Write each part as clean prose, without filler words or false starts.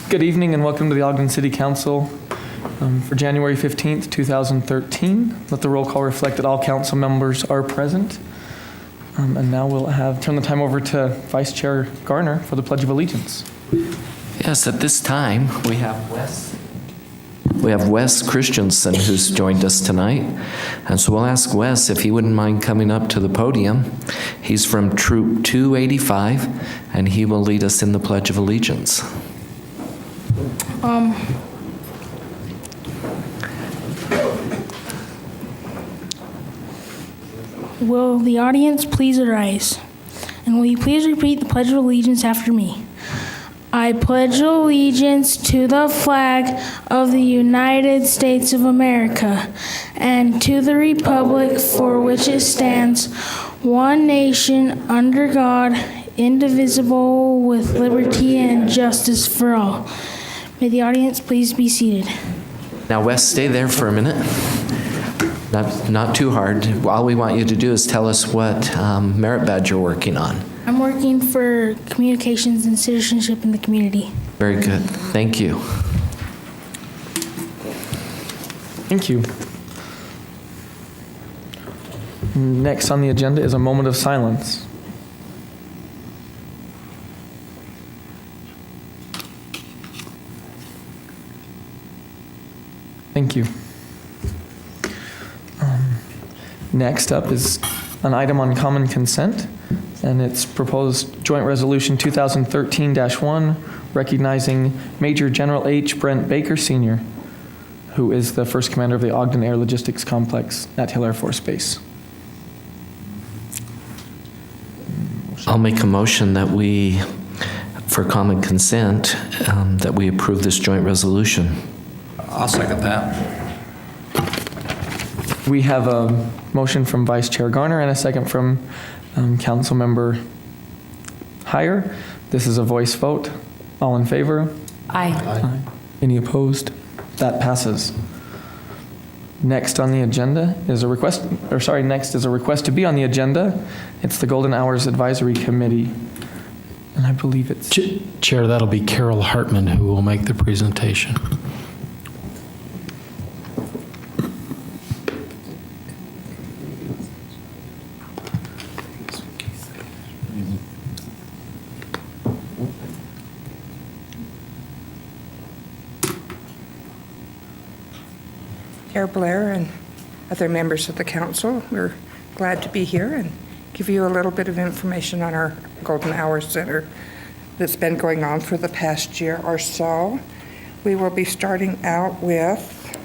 Good evening and welcome to the Ogden City Council for January 15th, 2013. Let the roll call reflect that all council members are present. And now we'll turn the time over to Vice Chair Garner for the Pledge of Allegiance. Yes, at this time we have Wes Christensen who's joined us tonight. And so we'll ask Wes if he wouldn't mind coming up to the podium. He's from Troop 285 and he will lead us in the Pledge of Allegiance. Will the audience please arise? And will you please repeat the Pledge of Allegiance after me? I pledge allegiance to the flag of the United States of America and to the republic for which it stands, one nation, under God, indivisible, with liberty and justice for all. May the audience please be seated. Now, Wes, stay there for a minute. Not too hard. All we want you to do is tell us what merit badge you're working on. I'm working for communications and citizenship in the community. Very good. Thank you. Thank you. Next on the agenda is a moment of silence. Thank you. Next up is an item on common consent, and it's proposed Joint Resolution 2013-1 recognizing Major General H. Brent Baker Sr., who is the first commander of the Ogden Air Logistics Complex at Hill Air Force Base. I'll make a motion that we, for common consent, that we approve this joint resolution. I'll second that. We have a motion from Vice Chair Garner and a second from Council Member Heyer. This is a voice vote. All in favor? Aye. Aye. Any opposed? That passes. Next on the agenda is a request, next is a request to be on the agenda. It's the Golden Hours Advisory Committee. And I believe it's... Chair, that'll be Carol Hartman who will make the presentation. Chair Blair and other members of the council, we're glad to be here and give you a little bit of information on our Golden Hours Center that's been going on for the past year or so. We will be starting out with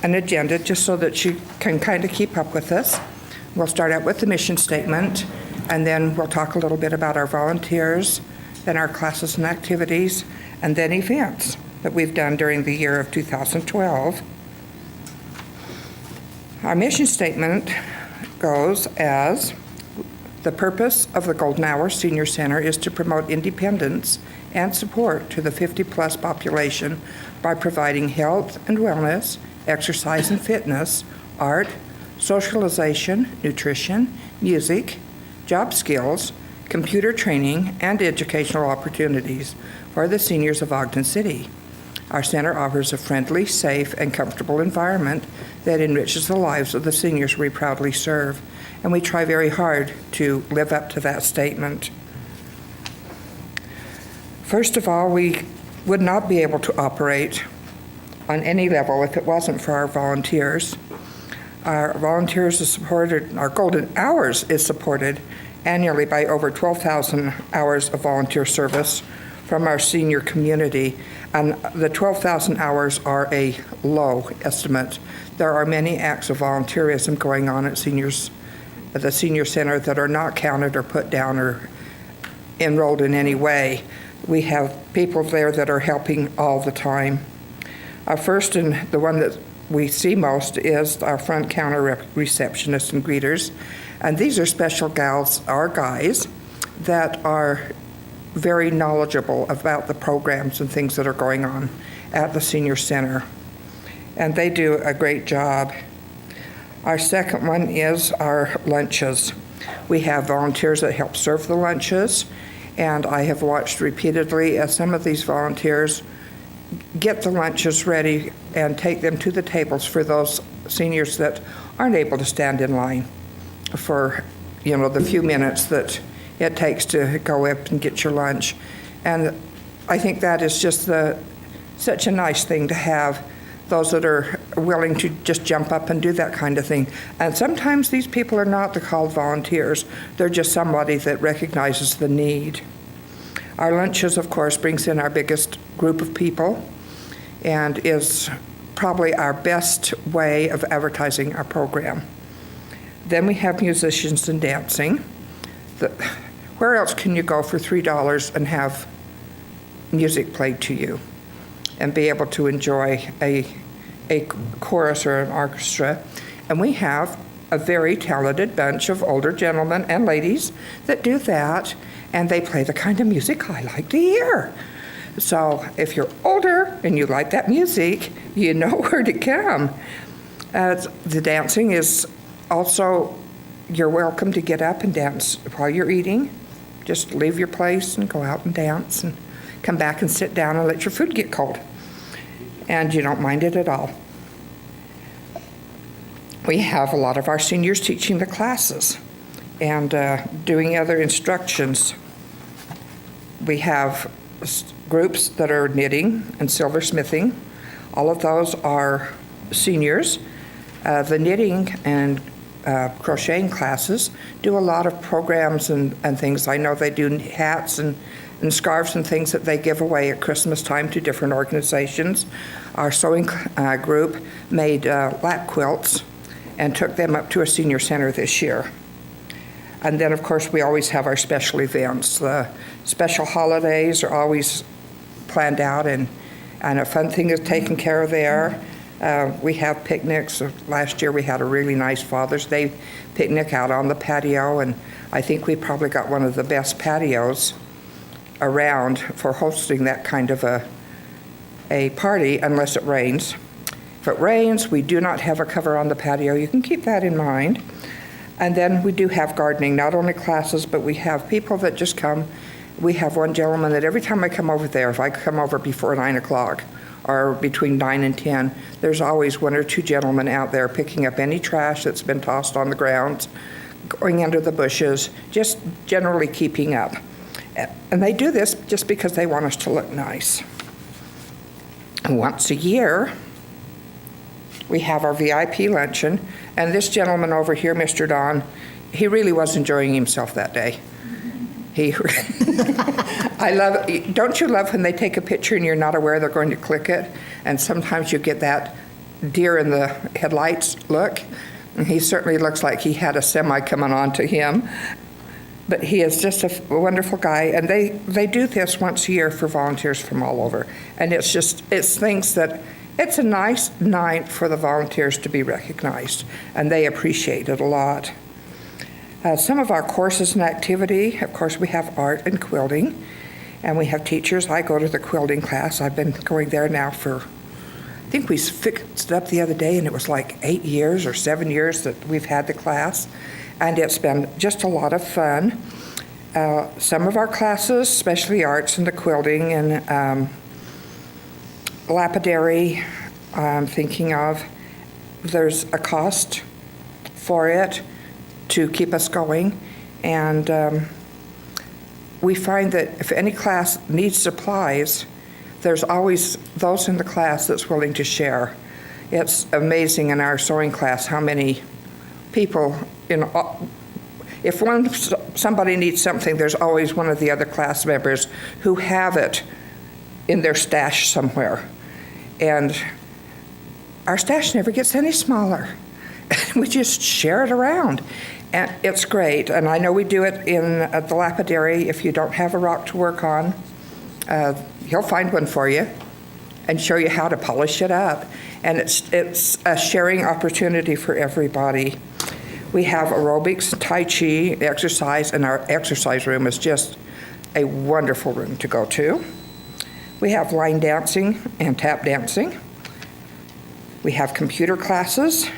an agenda just so that you can kind of keep up with us. We'll start out with the mission statement, and then we'll talk a little bit about our volunteers, then our classes and activities, and then events that we've done during the year of 2012. Our mission statement goes as, the purpose of the Golden Hour Senior Center is to promote independence and support to the 50-plus population by providing health and wellness, exercise and fitness, art, socialization, nutrition, music, job skills, computer training, and educational opportunities for the seniors of Ogden City. Our center offers a friendly, safe, and comfortable environment that enriches the lives of the seniors we proudly serve, and we try very hard to live up to that statement. First of all, we would not be able to operate on any level if it wasn't for our volunteers. Our volunteers are supported, our Golden Hours is supported annually by over 12,000 hours of volunteer service from our senior community, and the 12,000 hours are a low estimate. There are many acts of volunteerism going on at the senior center that are not counted or put down or enrolled in any way. We have people there that are helping all the time. Our first and the one that we see most is our front counter receptionists and greeters, and these are special gals or guys that are very knowledgeable about the programs and things that are going on at the senior center, and they do a great job. Our second one is our lunches. We have volunteers that help serve the lunches, And I have watched repeatedly as some of these volunteers get the lunches ready and take them to the tables for those seniors that aren't able to stand in line for, the few minutes that it takes to go up and get your lunch. And I think that is just such a nice thing to have, those that are willing to just jump up and do that kind of thing. And sometimes these people are not the called volunteers. They're just somebody that recognizes the need. Our lunches, of course, brings in our biggest group of people and is probably our best way of advertising our program. Then we have musicians and dancing. Where else can you go for $3 and have music played to you and be able to enjoy a chorus or an orchestra? And we have a very talented bunch of older gentlemen and ladies that do that, and they play the kind of music I like to hear. So if you're older and you like that music, you know where to come. The dancing is also, you're welcome to get up and dance while you're eating. Just leave your place and go out and dance and come back and sit down and let your food get cold. And you don't mind it at all. We have a lot of our seniors teaching the classes and doing other instructions. We have groups that are knitting and silversmithing. All of those are seniors. The knitting and crocheting classes do a lot of programs and things. I know they do hats and scarves and things that they give away at Christmas time to different organizations. Our sewing group made lap quilts and took them up to a senior center this year. And then, of course, we always have our special events. The special holidays are always planned out, and a fun thing is taken care of there. We have picnics. Last year we had a really nice Father's Day picnic out on the patio, and I think we probably got one of the best patios around for hosting that kind of a party, unless it rains. If it rains, we do not have a cover on the patio. You can keep that in mind. And then we do have gardening, not only classes, but we have people that just come. We have one gentleman that every time I come over there, if I come over before 9 o'clock or between 9 and 10, there's always one or two gentlemen out there picking up any trash that's been tossed on the grounds, going under the bushes, just generally keeping up. And they do this just because they want us to look nice. And once a year, we have our VIP luncheon, and this gentleman over here, Mr. Don, he really was enjoying himself that day. Don't you love when they take a picture and you're not aware they're going to click it? And sometimes you get that deer in the headlights look. And he certainly looks like he had a semi coming on to him. But he is just a wonderful guy, and they do this once a year for volunteers from all over. And it's things that, it's a nice night for the volunteers to be recognized, and they appreciate it a lot. Some of our courses and activity, of course, we have art and quilting, and we have teachers. I go to the quilting class. I've been going there now for, I think we fixed it up the other day, and it was like 8 years or 7 years that we've had the class, and it's been just a lot of fun. Some of our classes, especially arts and the quilting and lapidary, I'm thinking of, there's a cost for it to keep us going, and we find that if any class needs supplies, there's always those in the class that's willing to share. It's amazing in our sewing class how many people, if somebody needs something, there's always one of the other class members who have it in their stash somewhere. And our stash never gets any smaller. We just share it around. And it's great. And I know we do it in the lapidary. If you don't have a rock to work on, he'll find one for you and show you how to polish it up. And it's a sharing opportunity for everybody. We have aerobics, Tai Chi, exercise, and our exercise room is just a wonderful room to go to. We have line dancing and tap dancing. We have computer classes,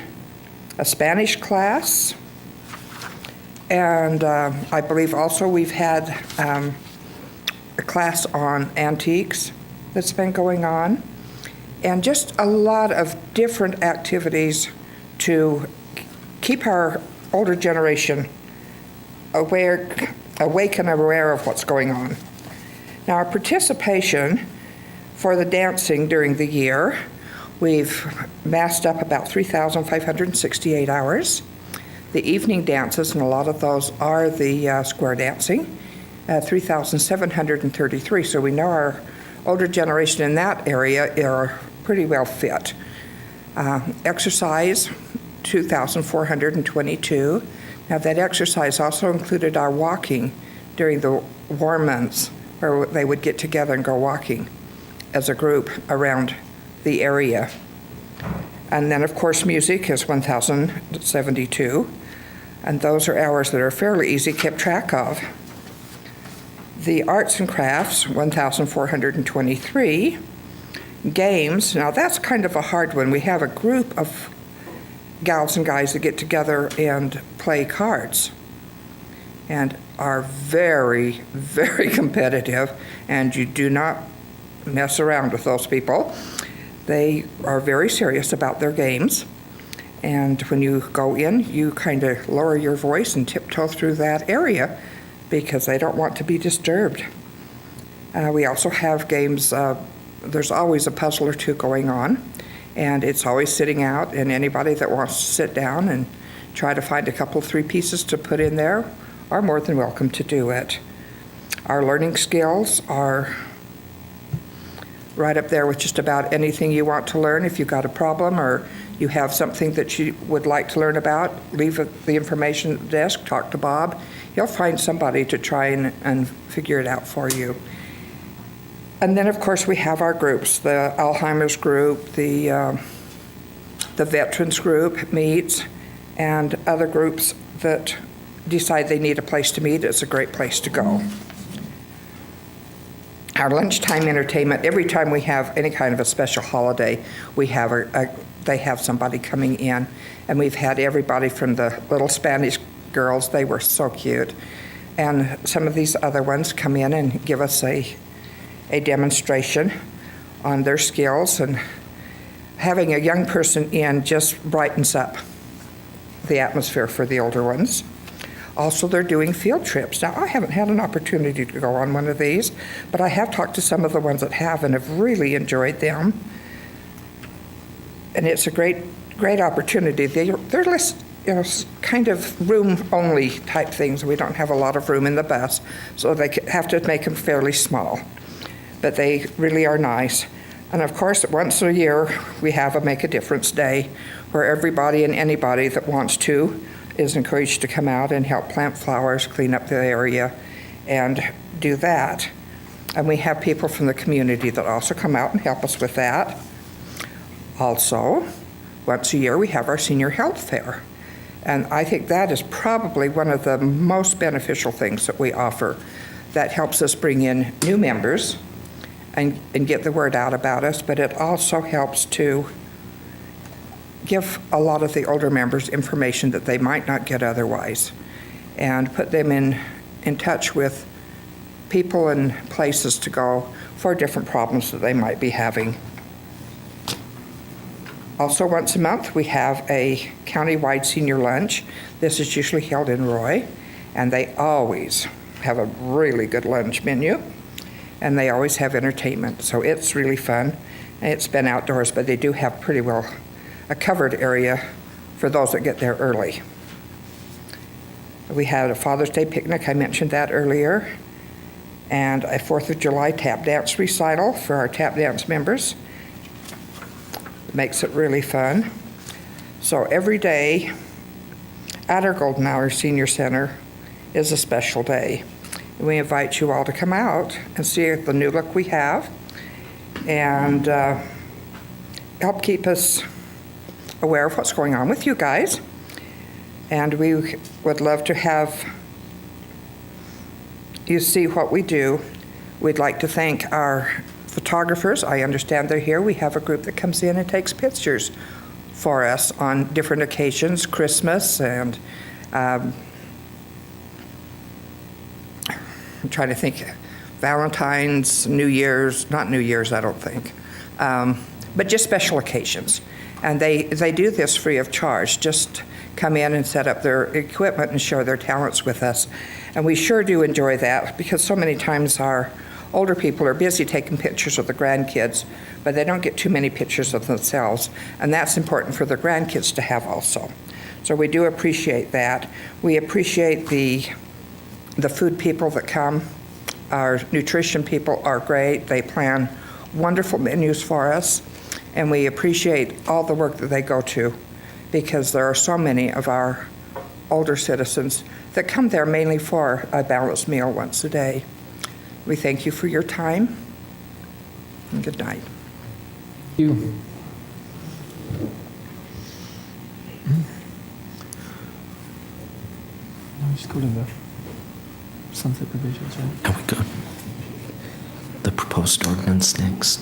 a Spanish class, and I believe also we've had class on antiques that's been going on, and just a lot of different activities to keep our older generation awake and aware of what's going on. Now, our participation for the dancing during the year, we've massed up about 3,568 hours. The evening dances, and a lot of those are the square dancing, 3,733. So we know our older generation in that area are pretty well fit. Exercise, 2,422. Now that exercise also included our walking during the warm months, where they would get together and go walking as a group around the area. And then, of course, music is 1,072. And those are hours that are fairly easy kept track of. The arts and crafts, 1,423. Games, now that's kind of a hard one. We have a group of gals and guys that get together and play cards and are very, very competitive, and you do not mess around with those people. They are very serious about their games, and when you go in, you kind of lower your voice and tiptoe through that area because they don't want to be disturbed. We also have games, there's always a puzzle or two going on, and it's always sitting out, and anybody that wants to sit down and try to find a couple, 3 pieces to put in there are more than welcome to do it. Our learning skills are right up there with just about anything you want to learn. If you've got a problem or you have something that you would like to learn about, leave the information at the desk, talk to Bob. He'll find somebody to try and figure it out for you. And then, of course, we have our groups. The Alzheimer's group, the Veterans group meets, and other groups that decide they need a place to meet. It's a great place to go. Our lunchtime entertainment, every time we have any kind of a special holiday, we have they have somebody coming in, and we've had everybody from the little Spanish girls, they were so cute, and some of these other ones come in and give us a demonstration on their skills, and having a young person in just brightens up the atmosphere for the older ones. Also, they're doing field trips. Now, I haven't had an opportunity to go on one of these, but I have talked to some of the ones that have and have really enjoyed them. And it's a great opportunity. They're less, kind of room-only type things. We don't have a lot of room in the bus, so they have to make them fairly small. But they really are nice. And of course, once a year, we have a Make a Difference Day, where everybody and anybody that wants to is encouraged to come out and help plant flowers, clean up the area, and do that. And we have people from the community that also come out and help us with that. Also, once a year, we have our senior health fair. And I think that is probably one of the most beneficial things that we offer. That helps us bring in new members and get the word out about us, but it also helps to give a lot of the older members information that they might not get otherwise, and put them in touch with people and places to go for different problems that they might be having. Also, once a month, we have a county-wide senior lunch. This is usually held in Roy, and they always have a really good lunch menu, and they always have entertainment, so it's really fun. It's been outdoors, but they do have pretty well a covered area for those that get there early. We had a Father's Day picnic, I mentioned that earlier, and a 4th of July tap dance recital for our tap dance members. It makes it really fun. So every day at our Golden Hour Senior Center is a special day. We invite you all to come out and see the new look we have, and help keep us aware of what's going on with you guys. And we would love to have you see what we do. We'd like to thank our photographers. I understand they're here. We have a group that comes in and takes pictures for us on different occasions, Christmas, and I'm trying to think, Valentine's, New Year's, not New Year's, I don't think, but just special occasions. And they do this free of charge, just come in and set up their equipment and share their talents with us. And we sure do enjoy that, because so many times our older people are busy taking pictures of the grandkids, but they don't get too many pictures of themselves, and that's important for their grandkids to have also. So we do appreciate that. We appreciate the food people that come. Our nutrition people are great. They plan wonderful menus for us, and we appreciate all the work that they go to, because there are so many of our older citizens that come there mainly for a balanced meal once a day. We thank you for your time, and good night. Thank you. Now we just go to the sunset provisions, right? Now we go. The proposed ordinance next.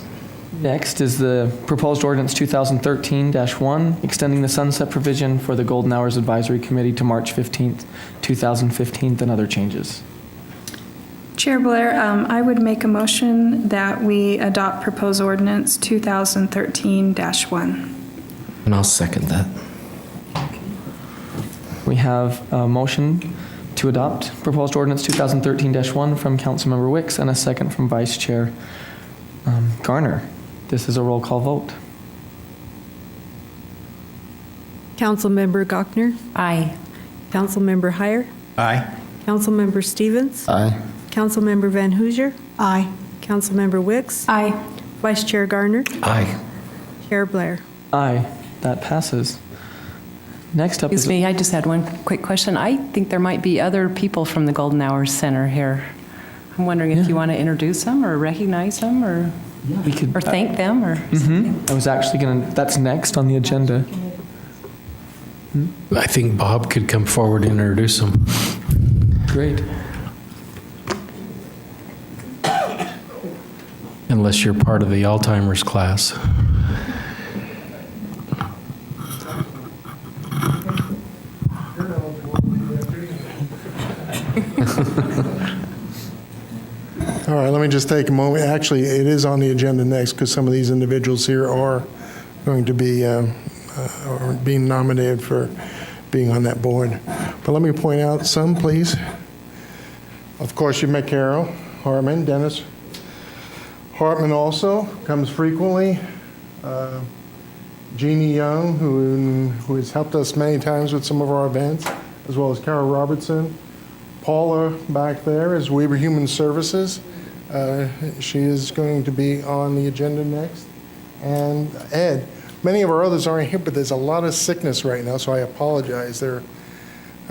Next is the proposed ordinance 2013-1, extending the sunset provision for the Golden Hours Advisory Committee to March 15th, 2015, and other changes. Chair Blair, I would make a motion that we adopt proposed ordinance 2013-1. And I'll second that. We have a motion to adopt proposed ordinance 2013-1 from Councilmember Wicks and a second from Vice Chair Garner. This is a roll call vote. Councilmember Gochner? Aye. Councilmember Heyer? Aye. Councilmember Stevens? Aye. Councilmember Van Hoosier? Aye. Councilmember Wicks? Aye. Vice Chair Garner? Aye. Chair Blair? Aye, that passes. Next up Excuse is... me, I just had one quick question. I think there might be other people from the Golden Hours Center here. I'm wondering if you want to introduce them or recognize them or we could, thank them or something. I was actually going to... That's next on the agenda. I think Bob could come forward and introduce them. Great. Unless you're part of the Alzheimer's class. All right, let me just take a moment. Actually, it is on the agenda next because some of these individuals here are going to be or being nominated for being on that board. But let me point out some, please. Of course, you met Carol Hartman, Dennis Hartman also comes frequently. Jeannie Young, who has helped us many times with some of our events, as well as Carol Robertson. Paula back there is Weber Human Services. She is going to be on the agenda next. And Ed. Many of our others aren't here, but there's a lot of sickness right now, so I apologize.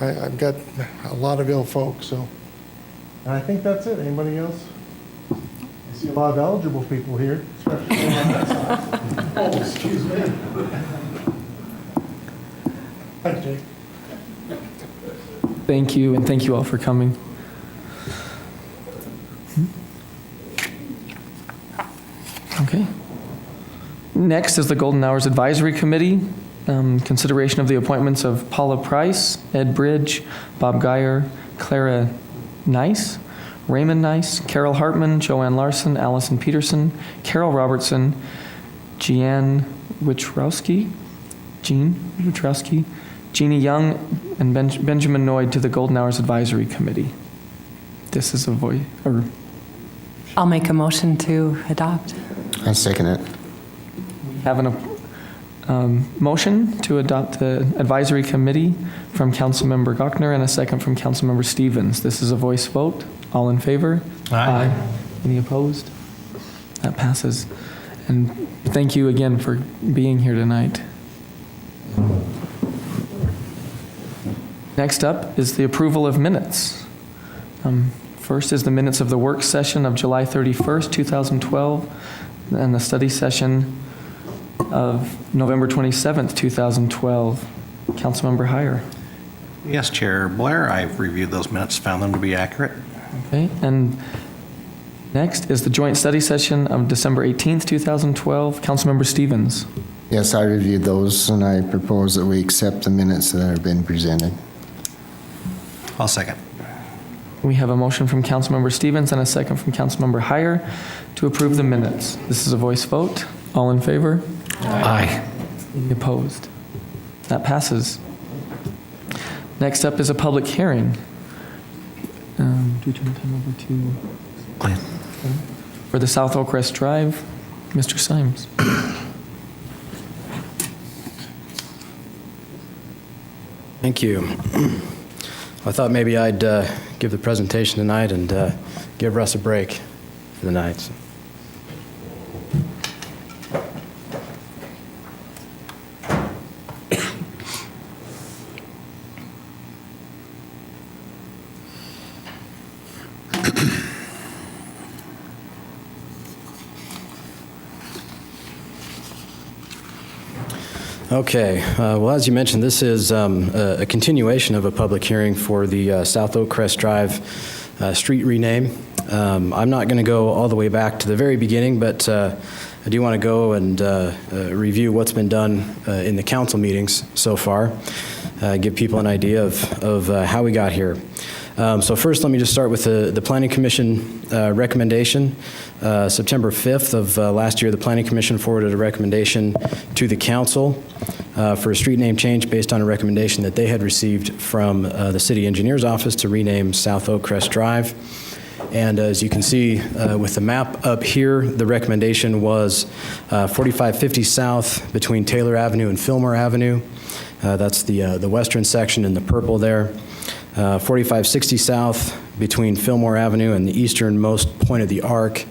I've got a lot of ill folks, so. And I think that's it. Anybody else? I see a lot of eligible people here, especially on that side. Oh, excuse me. Thanks, Jake. Thank you, and thank you all for coming. Okay. Next is the Golden Hours Advisory Committee. Consideration of the appointments of Paula Price, Ed Bridge, Bob Geyer, Clara Nice, Raymond Nice, Carol Hartman, Joanne Larson, Allison Peterson, Carol Robertson, Jeanne Wichrowski, Jeannie Young, and Benjamin Noyd to the Golden Hours Advisory Committee. This is a voice, or I'll make a motion to adopt. I second it. we have a motion to adopt the advisory committee from Councilmember Gochner and a second from Councilmember Stevens. This is a voice vote. All in favor? Aye. Any opposed? That passes. And thank you again for being here tonight. Next up is the approval of minutes. First is the minutes of the work session of July 31st, 2012, and the study session of November 27th, 2012. Councilmember Heyer. Yes, Chair Blair, I've reviewed those minutes, found them to be accurate. Okay, and next is the joint study session of December 18th, 2012. Councilmember Stevens. Yes, I reviewed those, and I propose that we accept the minutes that have been presented. I'll second. We have a motion from Councilmember Stevens and a second from Councilmember Heyer to approve the minutes. This is a voice vote. All in favor? Aye. Any opposed? That passes. Next up is a public hearing. Do we turn the time over to Glenn. for the South Oakcrest Drive? Mr. Symes. Thank you. I thought maybe I'd give the presentation tonight and give Russ a break for the night. Okay, well, as you mentioned, this is a continuation of a public hearing for the South Oakcrest Drive street rename. I'm not going to go all the way back to the very beginning, but I do want to go and review what's been done in the council meetings so far, give people an idea of how we got here. So first, let me just start with the Planning Commission recommendation. September 5th of last year, the Planning Commission forwarded a recommendation to the council for a street name change based on a recommendation that they had received from the city engineer's office to rename South Oakcrest Drive. And as you can see with the map up here, the recommendation was 4550 South between Taylor Avenue and Fillmore Avenue. That's the western section in the purple there. 4560 South between Fillmore Avenue and the easternmost point of the arc.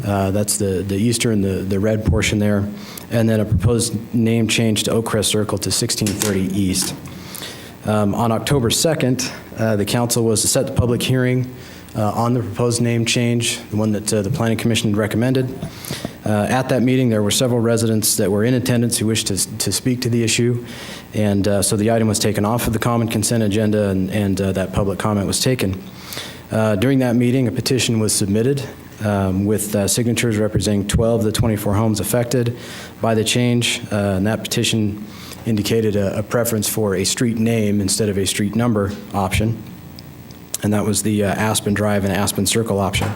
That's the eastern, the red portion there. And then a proposed name change to Oakcrest Circle to 1630 East. On October 2nd, the council was to set the public hearing on the proposed name change, the one that the Planning Commission recommended. At that meeting, there were several residents that were in attendance who wished to speak to the issue, and so the item was taken off of the common consent agenda, and that public comment was taken. During that meeting, a petition was submitted with signatures representing 12 of the 24 homes affected by the change, and that petition indicated a preference for a street name instead of a street number option, and that was the Aspen Drive and Aspen Circle option.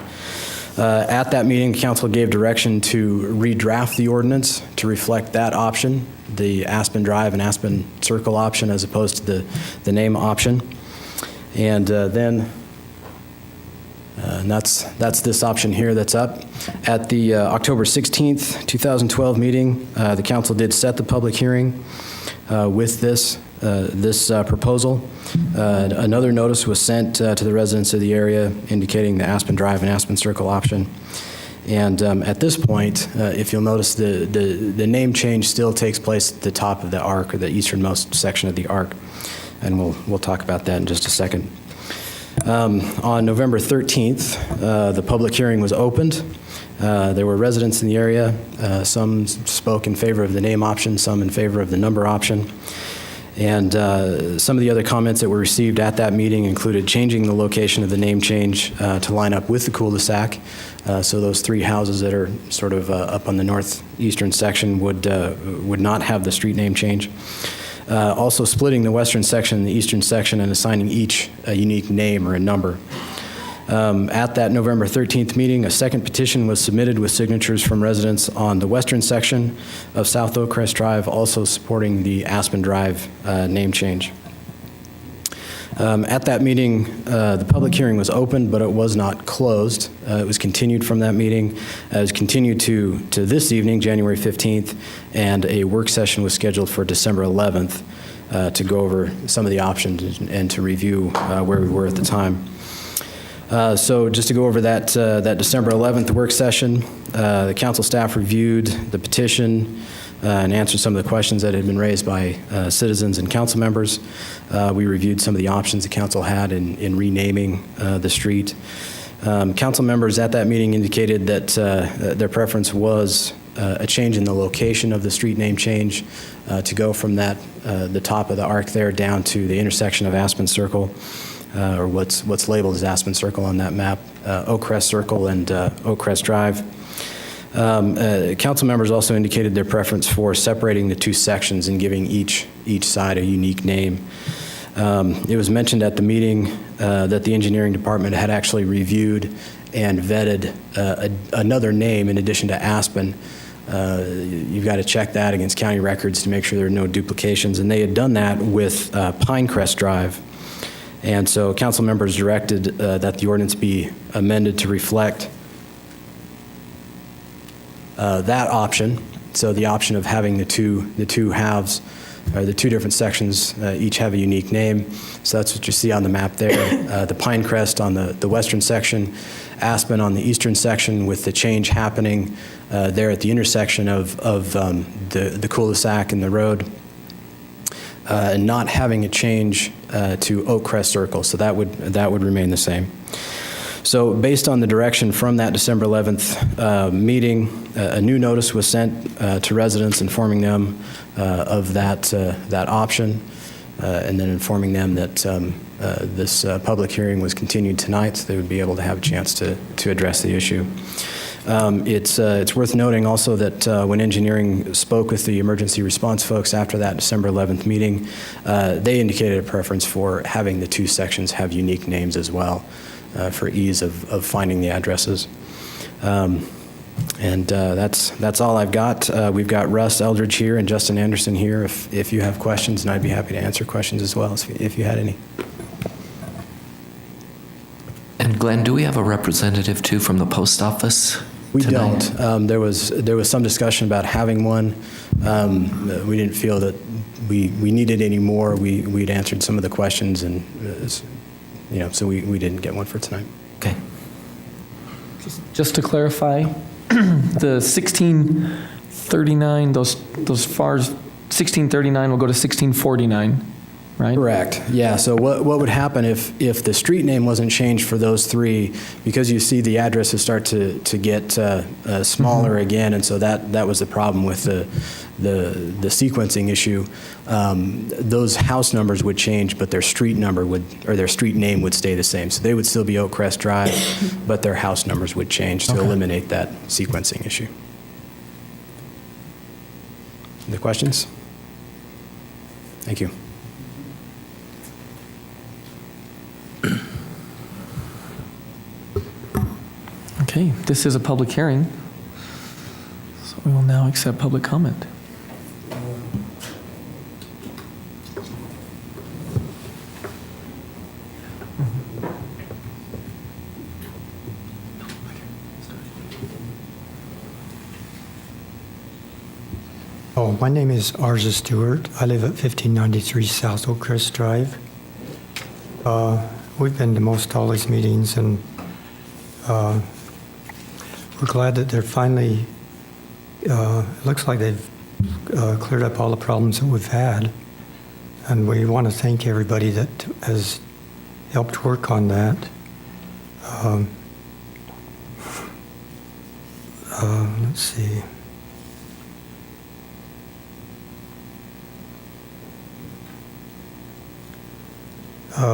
At that meeting, the council gave direction to redraft the ordinance to reflect that option, the Aspen Drive and Aspen Circle option, as opposed to the name option. And then that's this option here that's up. At the October 16th, 2012 meeting, the council did set the public hearing with this proposal. Another notice was sent to the residents of the area indicating the Aspen Drive and Aspen Circle option. And at this point, if you'll notice, the name change still takes place at the top of the arc, or the easternmost section of the arc. And we'll talk about that in just a second. On November 13th, the public hearing was opened. There were residents in the area. Some spoke in favor of the name option, some in favor of the number option. And some of the other comments that were received at that meeting included changing the location of the name change to line up with the cul-de-sac. So those three houses that are sort of up on the northeastern section would not have the street name change. Also splitting the western section and the eastern section and assigning each a unique name or a number. At that November 13th meeting, a second petition was submitted with signatures from residents on the western section of South Oakcrest Drive, also supporting the Aspen Drive name change. At that meeting, the public hearing was opened, but it was not closed. It was continued from that meeting. It was continued to this evening, January 15th, and a work session was scheduled for December 11th to go over some of the options and to review where we were at the time. So just to go over that December 11th work session, the council staff reviewed the petition and answered some of the questions that had been raised by citizens and council members. We reviewed some of the options the council had in renaming the street. Council members at that meeting indicated that their preference was a change in the location of the street name change to go from the top of the arc there down to the intersection of Aspen Circle, or what's labeled as Aspen Circle on that map, Oakcrest Circle and Oakcrest Drive. Council members also indicated their preference for separating the two sections and giving each side a unique name. It was mentioned at the meeting that the engineering department had actually reviewed and vetted another name in addition to Aspen. You've got to check that against county records to make sure there are no duplications, and they had done that with Pinecrest Drive. And so council members directed that the ordinance be amended to reflect that option. So the option of having the two halves, or the two different sections, each have a unique name. So that's what you see on the map there. The Pinecrest on the western section, Aspen on the eastern section, with the change happening there at the intersection of the cul-de-sac and the road, and not having a change to Oakcrest Circle. So that would remain the same. So based on the direction from that December 11th meeting, a new notice was sent to residents informing them of that option, and then informing them that this public hearing was continued tonight, so they would be able to have a chance to address the issue. It's worth noting also that when engineering spoke with the emergency response folks after that December 11th meeting, they indicated a preference for having the two sections have unique names as well, for ease of finding the addresses. That's all I've got. We've got Russ Eldridge here and Justin Anderson here if you have questions, and I'd be happy to answer questions as well if you had any. And Glenn, do we have a representative too from the post office? We tonight? don't. There was some discussion about having one. We didn't feel that we needed any more. We'd answered some of the questions, and so we didn't get one for tonight. Okay. Just to clarify, the 1639, those FARs, 1639 will go to 1649, right? Correct. Yeah. So what would happen if the street name wasn't changed for those three, because you see the addresses start to get smaller again, and so that was the problem with the sequencing issue. Those house numbers would change, but their street number their street name would stay the same. So they would still be Oakcrest Drive, but their house numbers would change to eliminate that sequencing issue. Any questions? Thank you. Okay, this is a public hearing, so we will now accept public comment. Oh, my name is Arza Stewart. I live at 1593 South Oakcrest Drive. We've been to most all these meetings, and we're glad that they're finally, it looks like they've cleared up all the problems that we've had. And we want to thank everybody that has helped work on that. Let's see.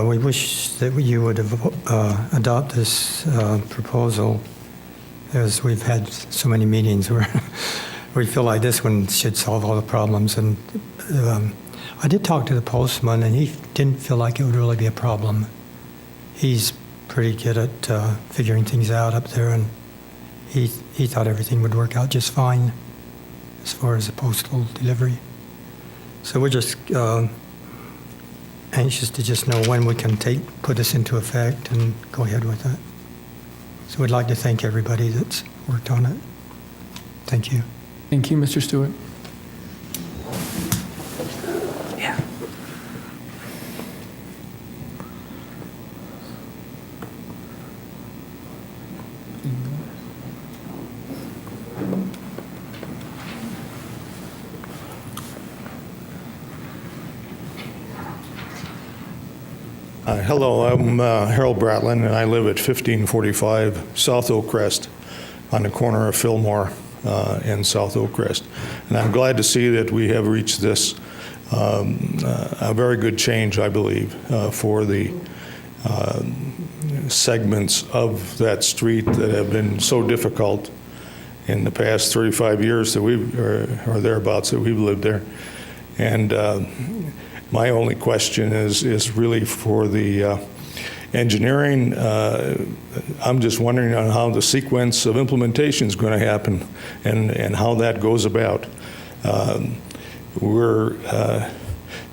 We wish that you would adopt this proposal, as we've had so many meetings where we feel like this one should solve all the problems. And I did talk to the postman, and he didn't feel like it would really be a problem. He's pretty good at figuring things out up there, and he thought everything would work out just fine as far as the postal delivery. So we're just anxious to just know when we can put this into effect and go ahead with that. So we'd like to thank everybody that's worked on it. Thank you. Thank you, Mr. Stewart. Yeah. Hello, I'm Harold Bratland, and I live at 1545 South Oakcrest on the corner of Fillmore and South Oakcrest. And I'm glad to see that we have reached this, a very good change, I believe, for the segments of that street that have been so difficult in the past 35 years that we've, or thereabouts, that we've lived there. And My only question is really for the engineering. I'm just wondering on how the sequence of implementation is going to happen and how that goes about. We're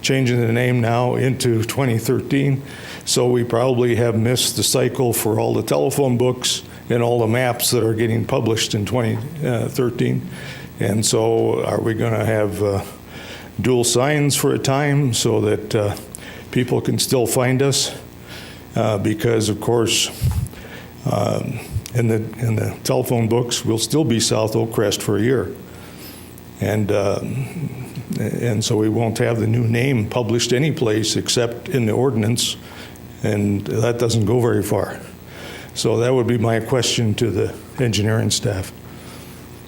changing the name now into 2013, so we probably have missed the cycle for all the telephone books and all the maps that are getting published in 2013. And so are we going to have dual signs for a time so that people can still find us? Because, of course, in the telephone books, we'll still be South Oakcrest for a year. And so we won't have the new name published any place except in the ordinance, and that doesn't go very far. So that would be my question to the engineering staff.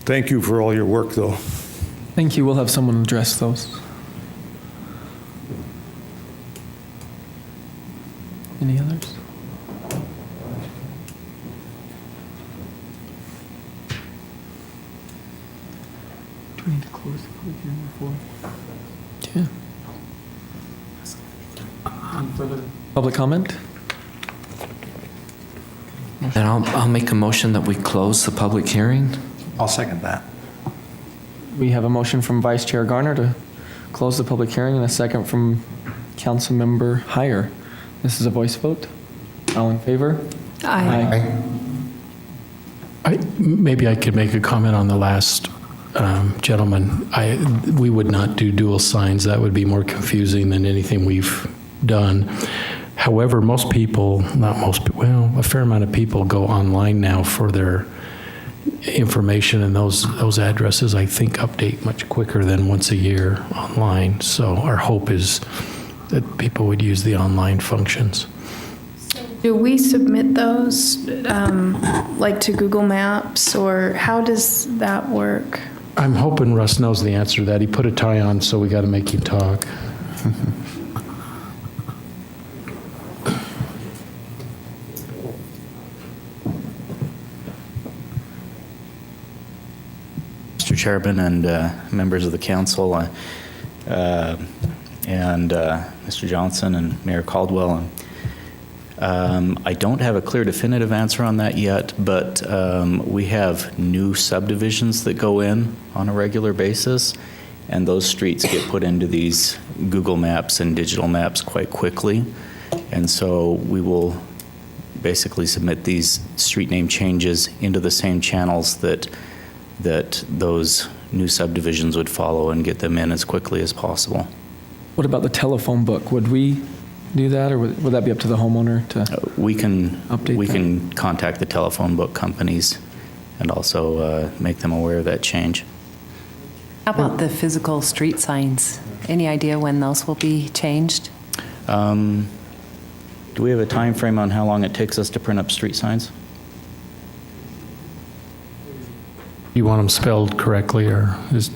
Thank you for all your work, though. Thank you. We'll have someone address those. Any others? Do we need to close the public hearing before? Yeah. Any further public comment? And I'll make a motion that we close the public hearing. I'll second that. We have a motion from Vice Chair Garner to close the public hearing and a second from Councilmember Heyer. This is a voice vote. All in favor? Aye. Maybe I could make a comment on the last gentleman. We would not do dual signs. That would be more confusing than anything we've done. However, most people, not most, well, a fair amount of people go online now for their information, and those addresses, I think, update much quicker than once a year online. So our hope is that people would use the online functions. Do we submit those like to Google Maps, or how does that work? I'm hoping Russ knows the answer to that. He put a tie on, so we got to make him talk. Mr. Chairman and members of the council, and Mr. Johnson and Mayor Caldwell. I don't have a clear definitive answer on that yet, but we have new subdivisions that go in on a regular basis, and those streets get put into these Google Maps and digital maps quite quickly. And so we will basically submit these street name changes into the same channels that those new subdivisions would follow and get them in as quickly as possible. What about the telephone book? Would we do that, or would that be up to the homeowner to we can update we that? can contact the telephone book companies and also make them aware of that change. How about the physical street signs? Any idea when those will be changed? Do we have a time frame on how long it takes us to print up street signs? You want them spelled correctly, or is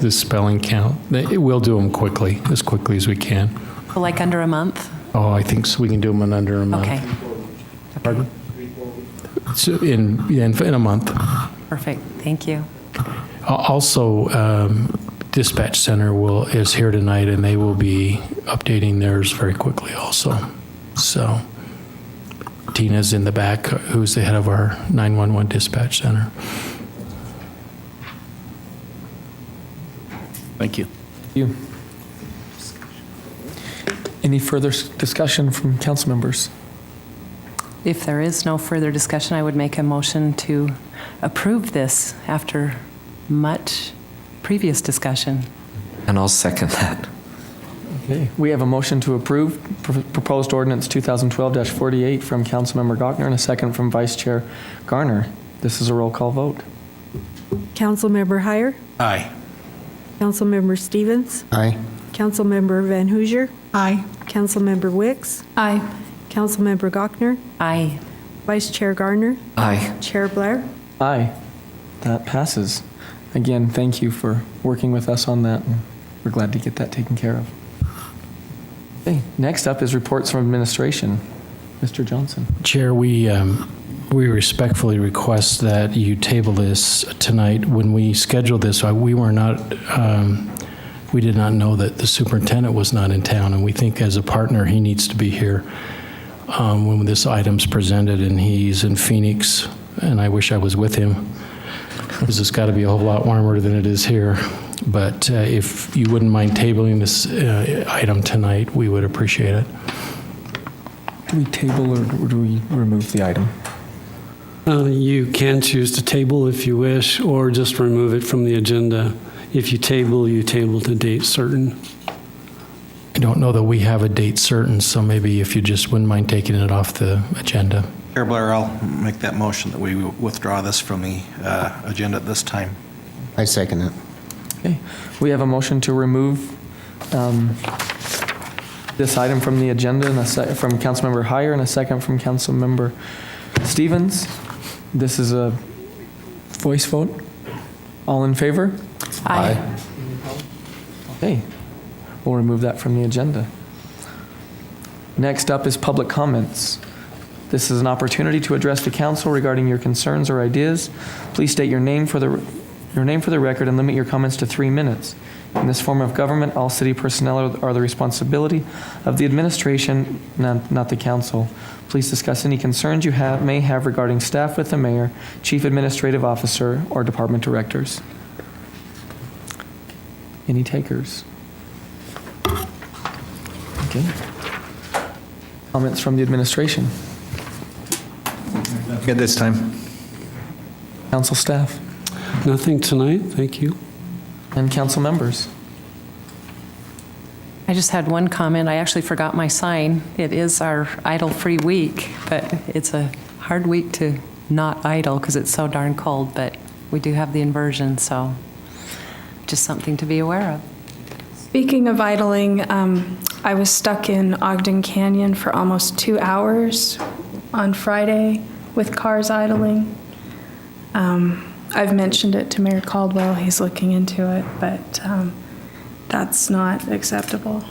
the spelling count? We'll do them quickly as we can. Like under a month? Oh, I think so. We can do them in under a month. Okay. Pardon? So in a month. Perfect. Thank you. Also, Dispatch Center is here tonight, and they will be updating theirs very quickly also. So Tina's in the back, who's the head of our 911 Dispatch Center. Thank you. Thank you. Any further discussion from council members? If there is no further discussion, I would make a motion to approve this after much previous discussion. And I'll second that. Okay. We have a motion to approve proposed ordinance 2012-48 from Councilmember Gochner and a second from Vice Chair Garner. This is a roll call vote. Councilmember Heyer? Aye. Councilmember Stevens? Aye. Councilmember Van Hoosier? Aye. Councilmember Wicks? Aye. Councilmember Gochner? Aye. Vice Chair Garner? Aye. Chair Blair? Aye. That passes. Again, thank you for working with us on that, and we're glad to get that taken care of. Okay. Next up is reports from administration. Mr. Johnson. Chair, we respectfully request that you table this tonight. When we scheduled this, we we did not know that the superintendent was not in town, and we think as a partner, he needs to be here when this item's presented, and he's in Phoenix, and I wish I was with him, because it's got to be a whole lot warmer than it is here. But if you wouldn't mind tabling this item tonight, we would appreciate it. Do we table or do we remove the item? You can choose to table if you wish, or just remove it from the agenda. If you table to date certain. I don't know that we have a date certain, so maybe if you just wouldn't mind taking it off the agenda. Chair Blair, I'll make that motion that we withdraw this from the agenda at this time. I second it. Okay, we have a motion to remove this item from the agenda and from Councilmember Heyer and a second from Councilmember Stevens. This is a voice vote. All in favor? Aye. Okay, we'll remove that from the agenda. Next up is public comments. This is an opportunity to address the council regarding your concerns or ideas. Please state your name for the record and limit your comments to 3 minutes. In this form of government, all city personnel are the responsibility of the administration, not the council. Please discuss any concerns you may have regarding staff with the mayor, chief administrative officer, or department directors. Any takers? Okay. Comments from the administration? At this time. Council staff? Nothing tonight, thank you. And council members? I just had one comment. I actually forgot my sign. It is our idle-free week, but it's a hard week to not idle because it's so darn cold, but we do have the inversion, so just something to be aware of. Speaking of idling, I was stuck in Ogden Canyon for almost 2 hours on Friday with cars idling. I've mentioned it to Mayor Caldwell. He's looking into it, but that's not acceptable.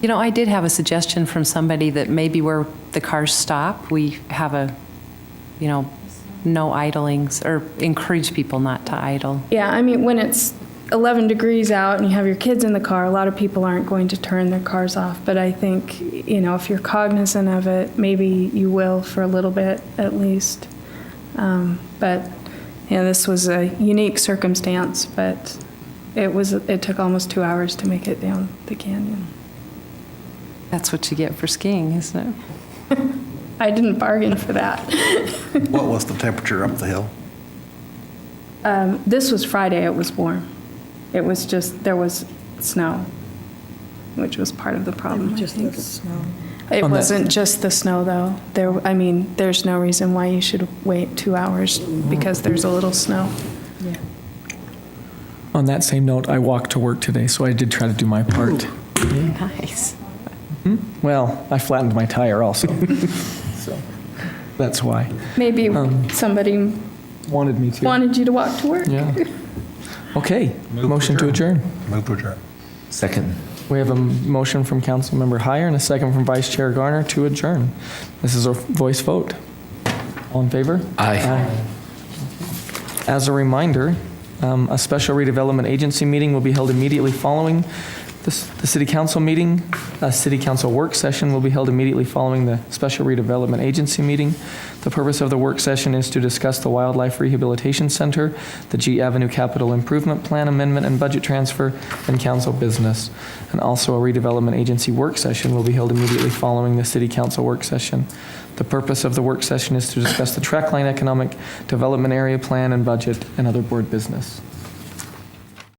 You know, I did have a suggestion from somebody that maybe where the cars stop, we have a, no idlings, or encourage people not to idle. Yeah, I mean, when it's 11 degrees out and you have your kids in the car, a lot of people aren't going to turn their cars off. But I think, if you're cognizant of it, maybe you will for a little bit at least. But this was a unique circumstance, but it took almost 2 hours to make it down the canyon. That's what you get for skiing, isn't it? I didn't bargain for that. What was the temperature up the hill? This was Friday, it was warm. It was just, there was snow, which was part of the problem, I think. It wasn't just the snow, though. There's no reason why you should wait 2 hours because there's a little snow. Yeah. On that same note, I walked to work today, so I did try to do my part. Nice. Well, I flattened my tire also. So that's why. Maybe somebody wanted me to. Wanted you to walk to work. Yeah. Okay. Motion to adjourn. Move to adjourn. Second. We have a motion from Councilmember Heyer and a second from Vice Chair Garner to adjourn. This is a voice vote. All in favor? Aye. As a reminder, a special redevelopment agency meeting will be held immediately following the City Council meeting. A City Council work session will be held immediately following the special redevelopment agency meeting. The purpose of the work session is to discuss the Wildlife Rehabilitation Center, the G Avenue Capital Improvement Plan Amendment and Budget Transfer, and council business. And also a redevelopment agency work session will be held immediately following the City Council work session. The purpose of the work session is to discuss the Trackline Economic Development Area Plan and budget and other board business.